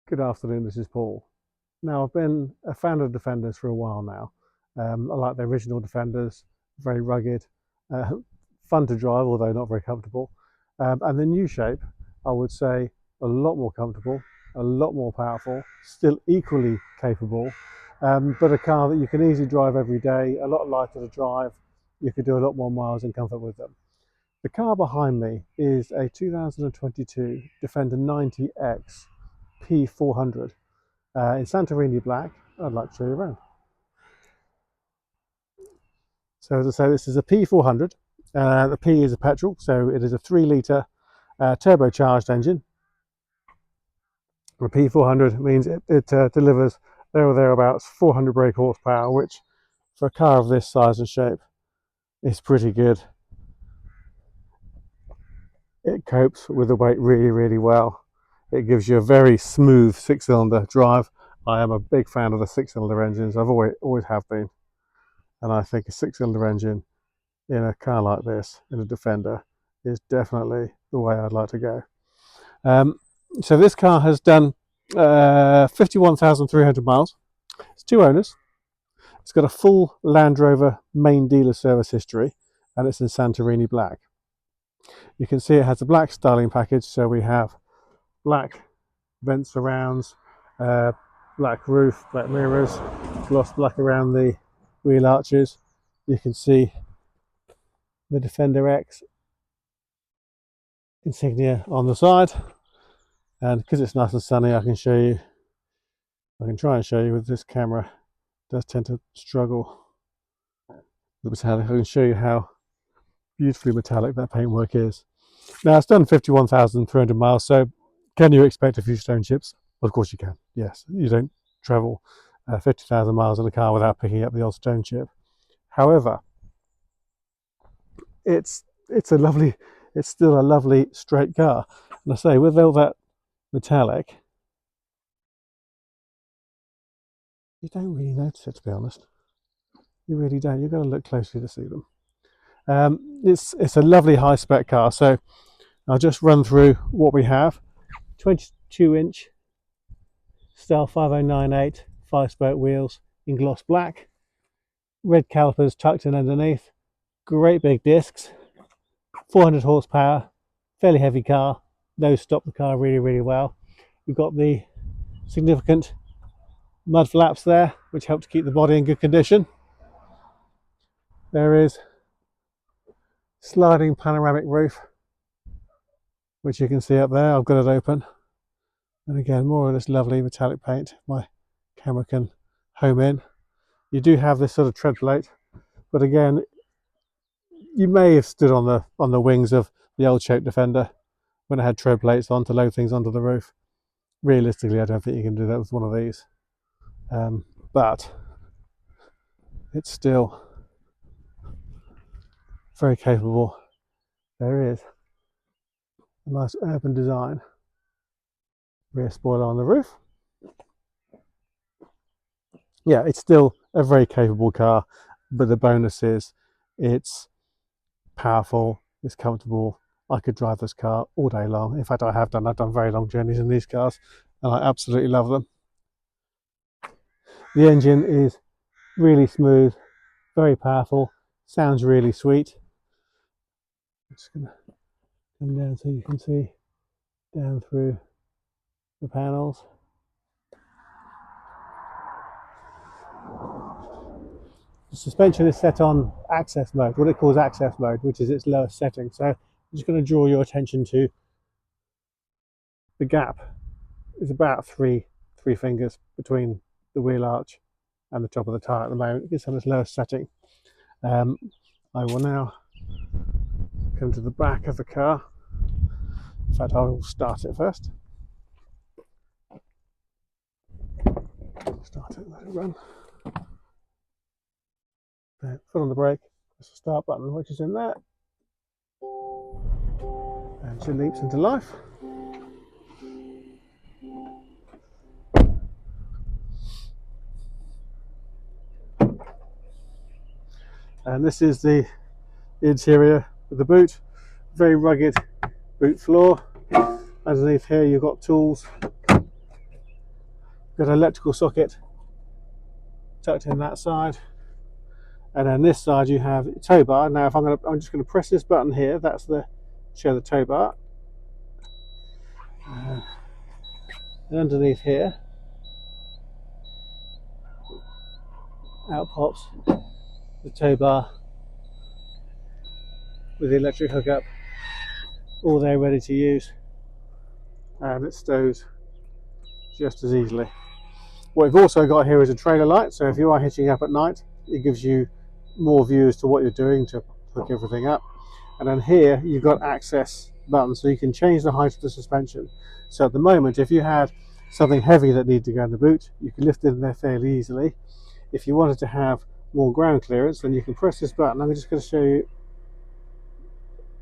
Good afternoon, this is Paul. Now, I've been a fan of Defenders for a while now. I like the original Defenders, very rugged, uh, fun to drive, although not very comfortable. And the new shape, I would say, a lot more comfortable, a lot more powerful, still equally capable, but a car that you can easily drive every day, a lot lighter to drive. You could do a lot more miles in comfort with them. The car behind me is a 2022 Defender 90X P400 in Santorini black. I'd like to show you around. So as I say, this is a P400. The P is a petrol, so it is a 3 litre turbocharged engine. The P400 means it delivers there or thereabouts 400 brake horsepower, which for a car of this size and shape is pretty good. It copes with the weight really, really well. It gives you a very smooth 6-cylinder drive. I am a big fan of the 6-cylinder engines. I've always have been. And I think a 6-cylinder engine in a car like this, in a Defender, is definitely the way I'd like to go. So this car has done 51,300 miles. It's 2 owners. It's got a full Landrover main dealer service history, and it's in Santorini black. You can see it has a black styling package, so we have black vent surrounds, black roof, black mirrors, gloss black around the wheel arches. You can see the Defender X insignia on the side, and because it's nice and sunny, I can try and show you with this camera. It does tend to struggle the metallic. I can show you how beautifully metallic that paintwork is. Now, it's done 51,300 miles, so can you expect a few stone chips? Well, of course you can. Yes, you don't travel 50,000 miles in a car without picking up the odd stone chip. However, it's still a lovely straight car. And I say, with all that metallic, you don't really notice it, to be honest. You really don't. You've got to look closely to see them. It's a lovely high spec car, so I'll just run through what we have. 22-inch style 5098 5-spoke wheels in gloss black, red calipers tucked in underneath, great big discs, 400 horsepower, fairly heavy car. Those stop the car really, really well. We've got the significant mud flaps there, which help to keep the body in good condition. There is sliding panoramic roof, which you can see up there. I've got it open, and again, more of this lovely metallic paint. My camera can home in. You do have this sort of tread plate, but again, you may have stood on the wings of the old shaped Defender when it had tread plates on to load things onto the roof. Realistically, I don't think you can do that with one of these, but it's still very capable. There is a nice urban design rear spoiler on the roof. Yeah, it's still a very capable car, but the bonus is it's powerful, it's comfortable. I could drive this car all day long. In fact, I've done very long journeys in these cars, and I absolutely love them. The engine is really smooth, very powerful, sounds really sweet. I'm just going to come down so you can see down through the panels. The suspension is set on access mode, what it calls access mode, which is its lowest setting. So I'm just going to draw your attention to the gap. It's about three fingers between the wheel arch and the top of the tyre at the moment. It's on its lowest setting. I will now come to the back of the car. In fact, I will start it first. Start it, let it run. Foot on the brake, press the start button, which is in there, and she leaps into life. And this is the interior of the boot. Very rugged boot floor. Underneath here you've got tools Got an electrical socket tucked in that side, and then this side you have tow bar. Now if I'm just going to press this button here, that's the show the tow bar. And underneath here, out pops the tow bar with the electric hookup, all there ready to use, and it stows just as easily. What we've also got here is a trailer light, so if you are hitching up at night, it gives you more view as to what you're doing to hook everything up. And then here you've got access buttons, so you can change the height of the suspension. So at the moment, if you had something heavy that needed to go in the boot, you can lift it in there fairly easily. If you wanted to have more ground clearance, then you can press this button. I'm just going to show you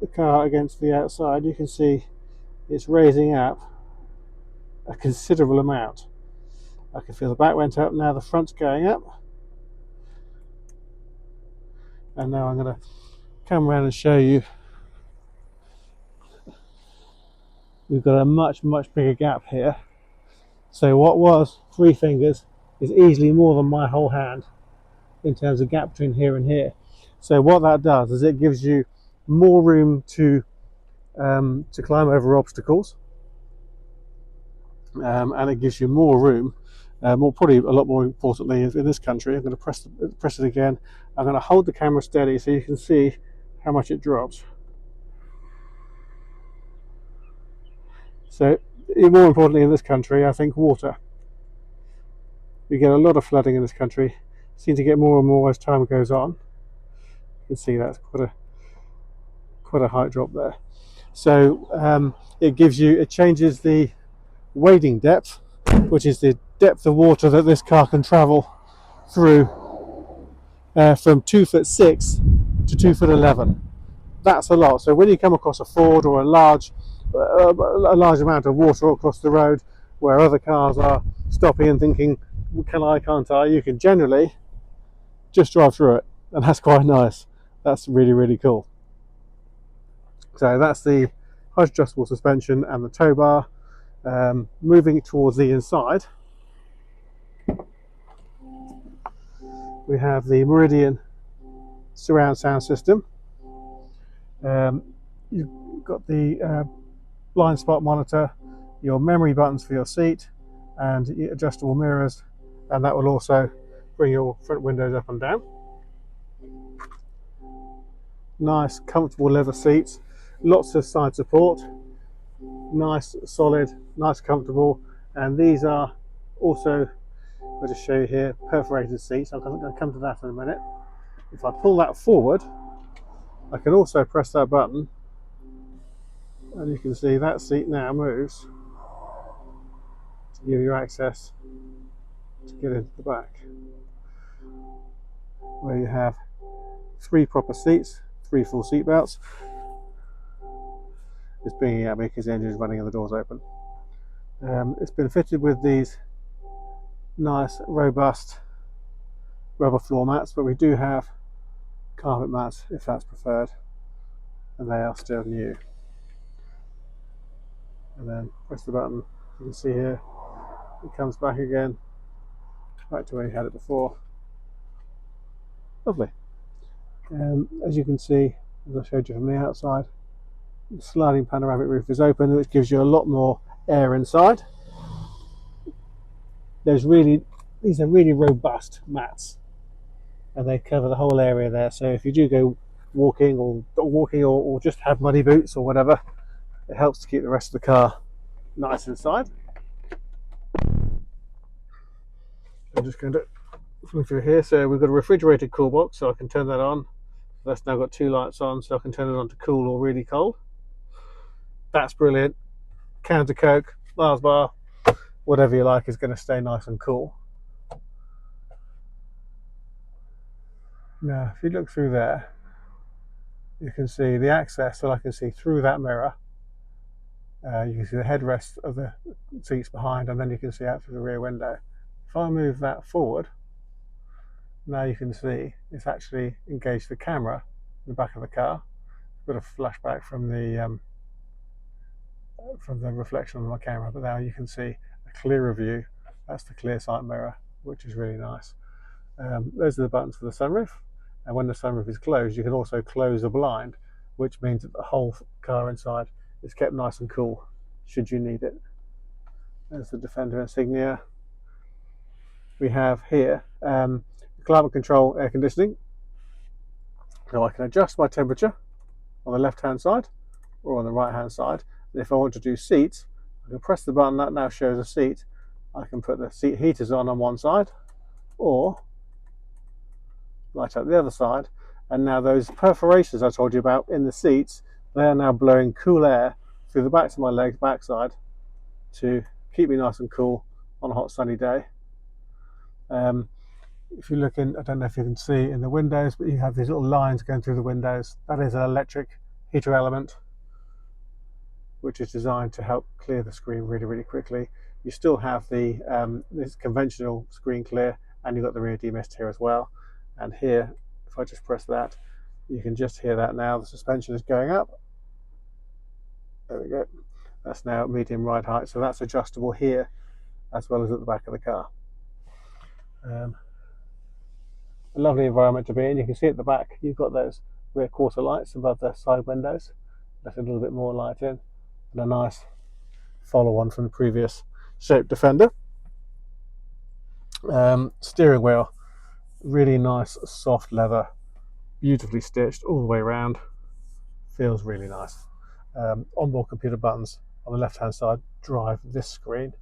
the car against the outside. You can see it's raising up a considerable amount. I can feel the back went up, now the front's going up. And now I'm going to come around and show you we've got a much bigger gap here. So what was 3 fingers is easily more than my whole hand in terms of gap between here and here. So what that does is it gives you more room to climb over obstacles, and it gives you more room. Probably a lot more importantly, in this country, I'm going to press it again. I'm going to hold the camera steady so you can see how much it drops. So, more importantly, in this country, I think water. We get a lot of flooding in this country. Seem to get more and more as time goes on. You can see that's quite a height drop there. So it changes the wading depth, which is the depth of water that this car can travel through, from 2'6" to 2'11". That's a lot. So when you come across a ford or a large amount of water across the road where other cars are stopping and thinking, can't I? You can generally just drive through it, and that's quite nice. That's really cool. So that's the height adjustable suspension and the tow bar. Moving towards the inside, we have the Meridian surround sound system. You've got the blind spot monitor, your memory buttons for your seat, and adjustable mirrors, and that will also bring your front windows up and down. Nice comfortable leather seats, lots of side support, nice solid, nice comfortable, and these are also, I'll just show you here, perforated seats. I'm going to come to that in a minute. If I pull that forward, I can also press that button, and you can see that seat now moves to give you access to get into the back, where you have 3 proper seats, 3 full seat belts. It's bringing at me because the engine is running and the door's open. It's been fitted with these nice robust rubber floor mats, but we do have carpet mats if that's preferred, and they are still new. And then press the button, you can see here it comes back again right to where you had it before. Lovely. As you can see, as I showed you from the outside, the sliding panoramic roof is open, which gives you a lot more air inside. These are really robust mats, and they cover the whole area there. So if you do go walking or just have muddy boots or whatever, it helps to keep the rest of the car nice inside. I'm just going to fling through here. So we've got a refrigerated cool box, so I can turn that on. That's now got 2 lights on, so I can turn it on to cool or really cold. That's brilliant. Counter Coke, Mars bar, whatever you like is going to stay nice and cool. Now, if you look through there, you can see the access, so I can see through that mirror. You can see the headrest of the seats behind, and then you can see out through the rear window. If I move that forward, now you can see it's actually engaged the camera in the back of the car. A bit of flashback from the reflection on my camera, but now you can see a clearer view That's the clear sight mirror, which is really nice. Those are the buttons for the sunroof, and when the sunroof is closed, you can also close the blind, which means that the whole car inside is kept nice and cool should you need it. There's the Defender insignia. We have here climate control air conditioning. So I can adjust my temperature on the left hand side or on the right hand side. And if I want to do seats, I can press the button that now shows a seat. I can put the seat heaters on one side or light up the other side, and now those perforations I told you about in the seats, they are now blowing cool air through the backs of my legs, backside, to keep me nice and cool on a hot sunny day. If you look in, I don't know if you can see in the windows, but you have these little lines going through the windows. That is an electric heater element, which is designed to help clear the screen really, really quickly. You still have the this conventional screen clear, and you've got the rear demist here as well. And here, if I just press that, you can just hear that now. The suspension is going up. There we go. That's now medium ride height, so that's adjustable here as well as at the back of the car. A lovely environment to be in. You can see at the back you've got those rear quarter lights above the side windows. Let a little bit more light in, and a nice follow-on from the previous shaped Defender. Steering wheel, really nice soft leather, beautifully stitched all the way around. Feels really nice. Onboard computer buttons on the left hand side drive this screen.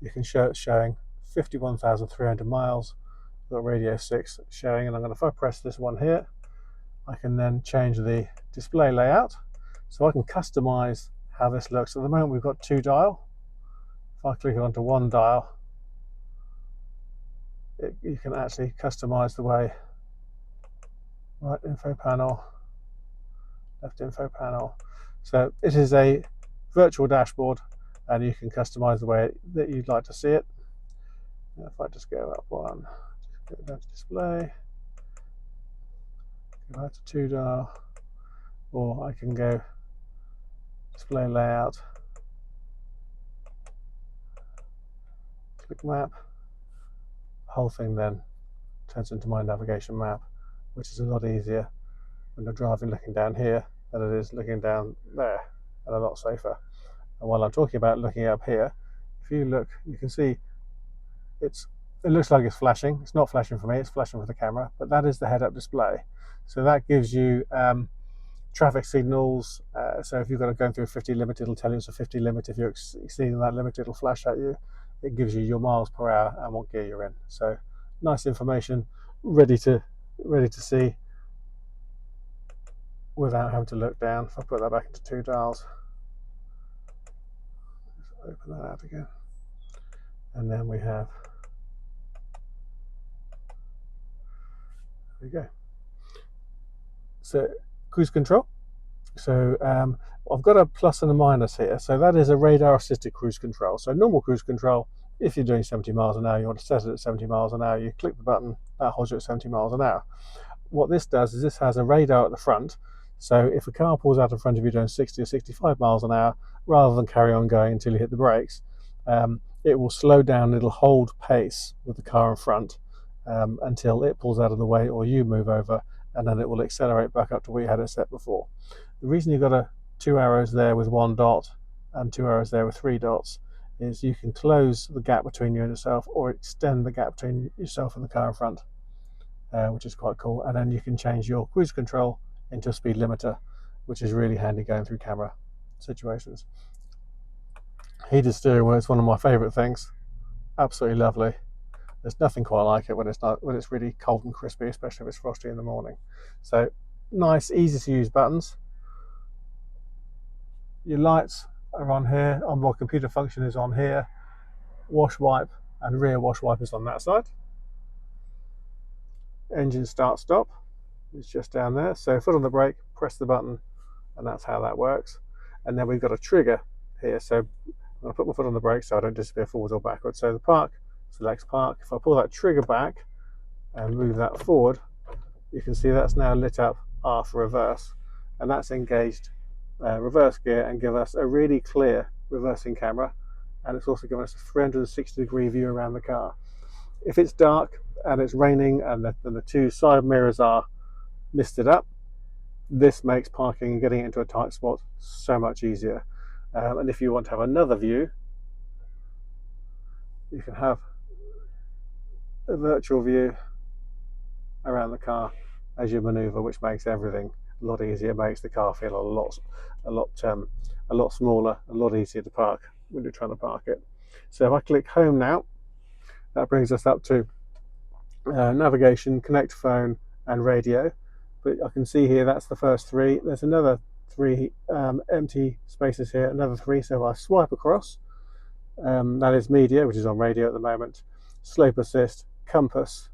You can show it showing 51,300 miles. Got radio 6 showing, and if I press this one here, I can then change the display layout, so I can customize how this looks. At the moment we've got 2 dial. If I click onto 1 dial, you can actually customize the way right info panel, left info panel. So it is a virtual dashboard, and you can customize the way that you'd like to see it. If I just go up one, go down to display, go back to 2 dial, or I can go display layout, click map. The whole thing then turns into my navigation map, which is a lot easier when you're driving looking down here than it is looking down there, and a lot safer. And while I'm talking about looking up here, if you look, you can see it looks like it's flashing. It's not flashing for me, it's flashing for the camera, but that is the head-up display. So that gives you traffic signals. So if you've got to go through a 50 limit, it'll tell you it's a 50 limit. If you're exceeding that limit, it'll flash at you. It gives you your miles per hour and what gear you're in. So nice information, ready to see without having to look down. If I put that back into 2 dials, just open that out again, and then we have, there we go. So cruise control. So I've got a plus and a minus here. So that is a radar assisted cruise control. So normal cruise control, if you're doing 70 miles an hour, you want to set it at 70 miles an hour, you click the button, that holds you at 70 miles an hour. What this does is this has a radar at the front. So if a car pulls out in front of you doing 60 or 65 miles an hour, rather than carry on going until you hit the brakes, it will slow down, it'll hold pace with the car in front until it pulls out of the way or you move over, and then it will accelerate back up to where you had it set before. The reason you've got 2 arrows there with 1 dot and 2 arrows there with 3 dots is you can close the gap between you and yourself, or extend the gap between yourself and the car in front, which is quite cool. And then you can change your cruise control into a speed limiter, which is really handy going through camera situations. Heated steering wheel is one of my favourite things. Absolutely lovely. There's nothing quite like it when it's really cold and crispy, especially if it's frosty in the morning. So nice, easy to use buttons. Your lights are on here. Onboard computer function is on here. Wash wipe and rear wash wipe is on that side. Engine start stop is just down there. So foot on the brake, press the button, and that's how that works. And then we've got a trigger here. So I'm going to put my foot on the brake so I don't disappear forwards or backwards. So the park selects park. If I pull that trigger back and move that forward, you can see that's now lit up R for reverse, and that's engaged reverse gear and give us a really clear reversing camera and it's also given us a 360-degree view around the car. If it's dark and it's raining and the two side mirrors are misted up, this makes parking and getting into a tight spot so much easier. And if you want to have another view, you can have a virtual view around the car as you maneuver, which makes everything a lot easier. It makes the car feel a lot smaller, a lot easier to park when you're trying to park it. So if I click home now, that brings us up to navigation, connect phone, and radio. But I can see here that's the first three. There's another three empty spaces here, another three. So if I swipe across, that is media, which is on radio at the moment, slope assist, compass,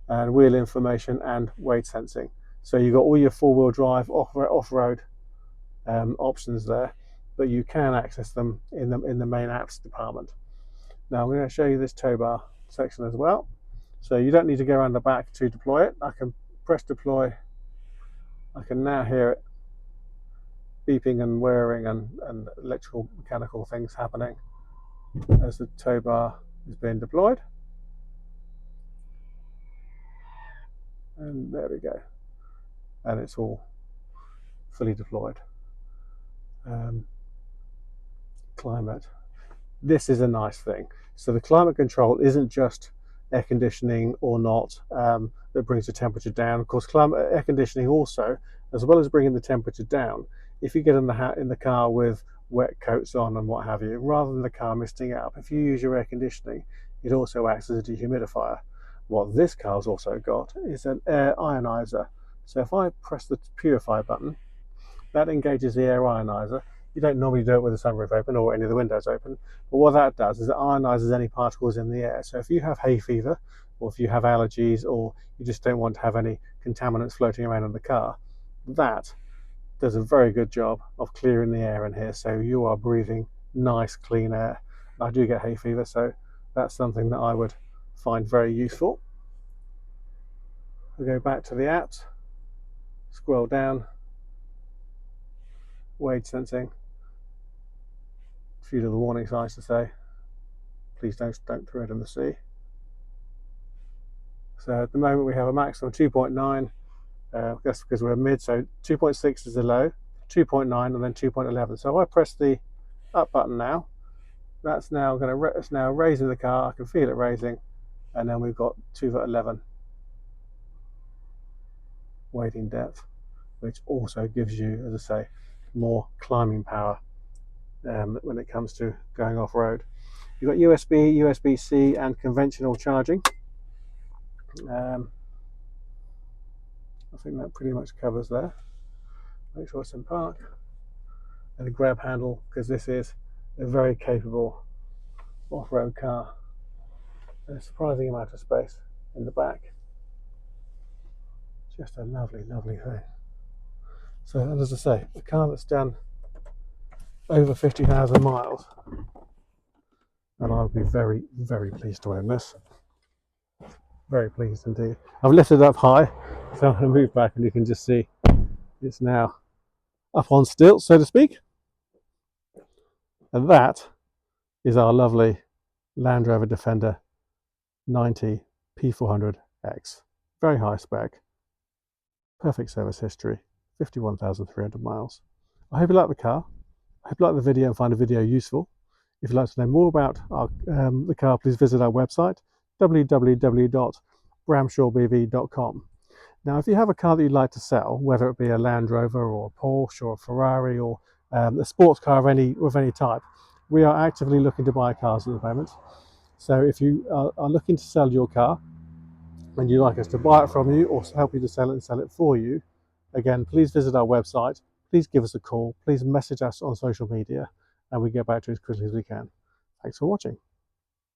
and wheel information and weight sensing. So you've got all your four-wheel drive, off-road options there, but you can access them in the main apps department. Now I'm going to show you this tow bar section as well. So you don't need to go around the back to deploy it. I can press deploy. I can now hear it beeping and whirring and electrical mechanical things happening as the tow bar is being deployed. And there we go. And it's all fully deployed. Climate. This is a nice thing. So the climate control isn't just air conditioning or not that brings the temperature down. Of course, air conditioning also, as well as bringing the temperature down, if you get in the car with wet coats on and what have you, rather than the car misting up, if you use your air conditioning, it also acts as a dehumidifier. What this car's also got is an air ionizer. So if I press the purify button, that engages the air ionizer. You don't normally do it with the sunroof open or any of the windows open, but what that does is it ionizes any particles in the air. So if you have hay fever, or if you have allergies, or you just don't want to have any contaminants floating around in the car, that does a very good job of clearing the air in here, so you are breathing nice clean air. I do get hay fever, so that's something that I would find very useful. We'll go back to the apps, scroll down, weight sensing, a few little warning signs to say, please don't throw it in the sea. So at the moment we have a maximum 2.9, that's because we're mid, so 2.6 is the low, 2.9 and then 2.11. So if I press the up button now, it's now raising the car. I can feel it raising, and then we've got 2.11 wading depth, which also gives you, as I say, more climbing power when it comes to going off-road. You've got USB, USB-C and conventional charging. I think that pretty much covers there. Make sure it's in park. And a grab handle, because this is a very capable off-road car. And a surprising amount of space in the back. Just a lovely, lovely thing. So, as I say, a car that's done over 50,000 miles, and I would be very, very pleased to own this. Very pleased indeed. I've lifted it up high, so I'm going to move back and you can just see it's now up on stilts, so to speak. And that is our lovely Landrover Defender 90 P400X. Very high spec, perfect service history, 51,300 miles. I hope you like the car. I hope you like the video and find the video useful. If you'd like to know more about the car, please visit our website, www.bramshawebv.com. Now, if you have a car that you'd like to sell, whether it be a Land Rover or a Porsche or a Ferrari or a sports car of any type, we are actively looking to buy cars at the moment. So if you are looking to sell your car and you'd like us to buy it from you or help you to sell it and sell it for you, again, please visit our website, please give us a call, please message us on social media, and we get back to you as quickly as we can. Thanks for watching.